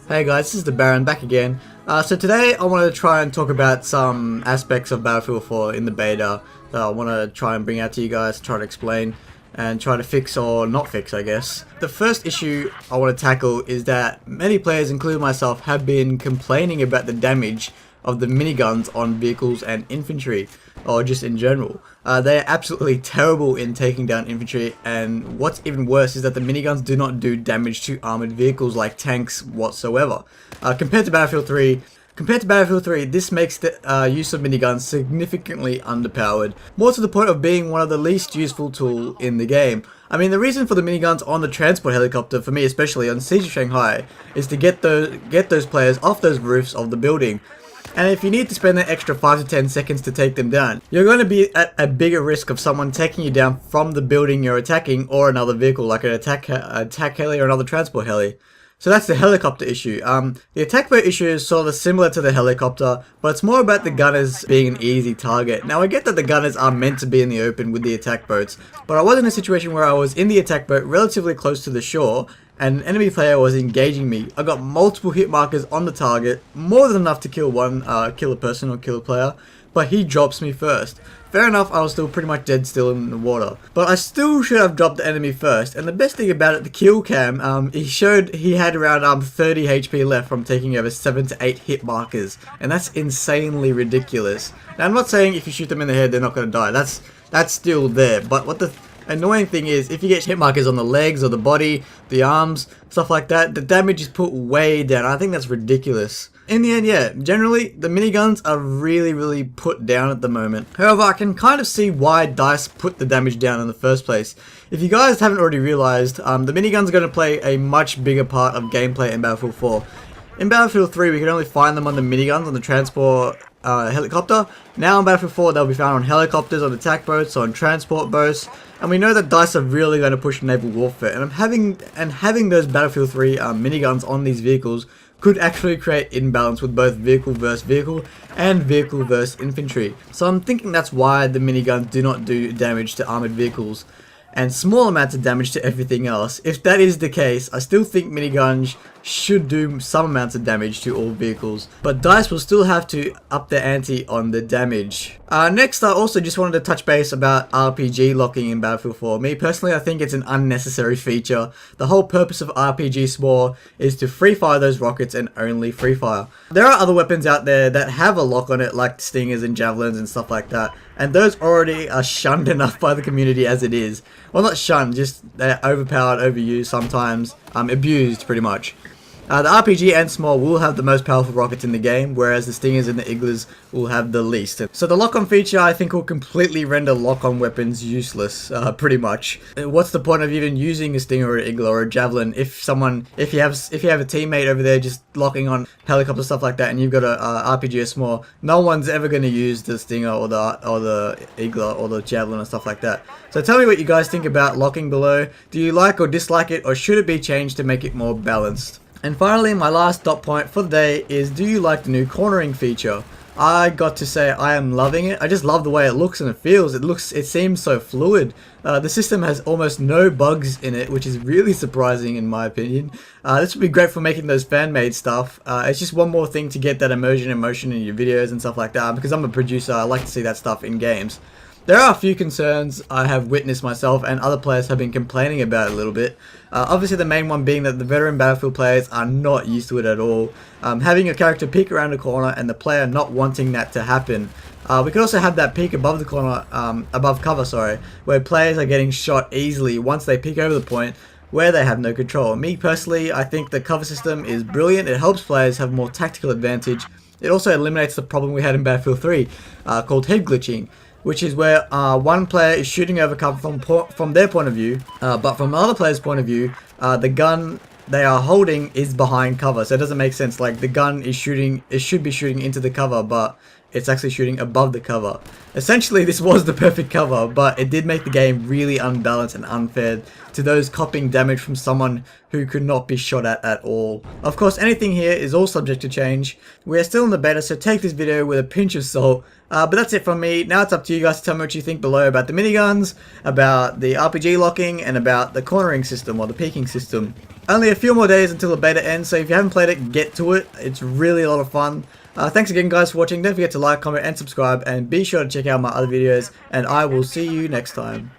Hey guys, this is the Baron back again. So today I want to try and talk about some aspects of Battlefield 4 in the beta that I want to try and bring out to you guys, try to explain and try to fix or not fix, I guess. The first issue I want to tackle is that many players, including myself, have been complaining about the damage of the miniguns on vehicles and infantry, or just in general. They're absolutely terrible in taking down infantry, and what's even worse is that the miniguns do not do damage to armored vehicles like tanks whatsoever. Compared to Battlefield 3, this makes the use of miniguns significantly underpowered, more to the point of being one of the least useful tool in the game. I mean, the reason for the miniguns on the transport helicopter, for me especially on Siege of Shanghai, is to get those players off those roofs of the building. And if you need to spend that extra 5 to 10 seconds to take them down, you're going to be at a bigger risk of someone taking you down from the building you're attacking or another vehicle like an attack heli or another transport heli. So that's the helicopter issue. The attack boat issue is sort of similar to the helicopter, but it's more about the gunners being an easy target. Now I get that the gunners are meant to be in the open with the attack boats, but I was in a situation where I was in the attack boat relatively close to the shore, and an enemy player was engaging me. I got multiple hit markers on the target, more than enough to kill a person or kill a player, but he drops me first. Fair enough, I was still pretty much dead still in the water, but I still should have dropped the enemy first. And the best thing about it, the kill cam, he showed he had around 30 HP left from taking over 7 to 8 hit markers, and that's insanely ridiculous. Now I'm not saying if you shoot them in the head they're not going to die, that's still there, but what the annoying thing is, if you get hit markers on the legs or the body, the arms, stuff like that, the damage is put way down. I think that's ridiculous. In the end, yeah, generally, the miniguns are really put down at the moment. However, I can kind of see why DICE put the damage down in the first place. If you guys haven't already realized, the miniguns are going to play a much bigger part of gameplay in Battlefield 4. In Battlefield 3, we could only find them on the miniguns on the transport helicopter. Now in Battlefield 4, they'll be found on helicopters, on attack boats, on transport boats, and we know that DICE are really going to push naval warfare. And having those Battlefield 3 miniguns on these vehicles could actually create imbalance with both vehicle versus vehicle and vehicle versus infantry. So I'm thinking that's why the miniguns do not do damage to armored vehicles and small amounts of damage to everything else. If that is the case, I still think miniguns should do some amounts of damage to all vehicles, but DICE will still have to up their ante on the damage. Next, I also just wanted to touch base about RPG locking in Battlefield 4. Me personally, I think it's an unnecessary feature. The whole purpose of RPG SMOR is to free fire those rockets and only free fire. There are other weapons out there that have a lock on it, like stingers and javelins and stuff like that, and those already are shunned enough by the community as it is. Well, not shunned, just they're overpowered, overused, sometimes abused pretty much. The RPG and SMOR will have the most powerful rockets in the game, whereas the Stingers and the Iglas will have the least. So the lock-on feature, I think, will completely render lock-on weapons useless, pretty much. What's the point of even using a Stinger or an Igla or a Javelin if you have a teammate over there just locking on helicopter stuff like that, and you've got a RPG or SMOR? No one's ever going to use the Stinger or the Igla or the Javelin or stuff like that. So tell me what you guys think about locking below. Do you like or dislike it, or should it be changed to make it more balanced? And finally, my last dot point for the day is, do you like the new cornering feature? I got to say I am loving it. I just love the way it looks and it feels. It seems so fluid. The system has almost no bugs in it, which is really surprising in my opinion. This would be great for making those fan-made stuff. It's just one more thing to get that immersion and motion in your videos and stuff like that. Because I'm a producer, I like to see that stuff in games. There are a few concerns I have witnessed myself, and other players have been complaining about it a little bit. Obviously the main one being that the veteran Battlefield players are not used to it at all. Having your character peek around a corner and the player not wanting that to happen. We could also have that peek above the corner, above cover, sorry, where players are getting shot easily once they peek over the point where they have no control. Me personally, I think the cover system is brilliant. It helps players have more tactical advantage. It also eliminates the problem we had in Battlefield 3 called head glitching, which is where one player is shooting over cover from their point of view, but from another player's point of view, the gun they are holding is behind cover. So it doesn't make sense. Like, the gun is shooting, it should be shooting into the cover, but it's actually shooting above the cover. Essentially, this was the perfect cover, but it did make the game really unbalanced and unfair to those copying damage from someone who could not be shot at all. Of course, anything here is all subject to change. We are still in the beta, so take this video with a pinch of salt. But that's it from me. Now it's up to you guys to tell me what you think below about the miniguns, about the RPG locking, and about the cornering system or the peeking system. Only a few more days until the beta ends, so if you haven't played it, get to it. It's really a lot of fun. Thanks again guys for watching. Don't forget to like, comment and subscribe, and be sure to check out my other videos, and I will see you next time.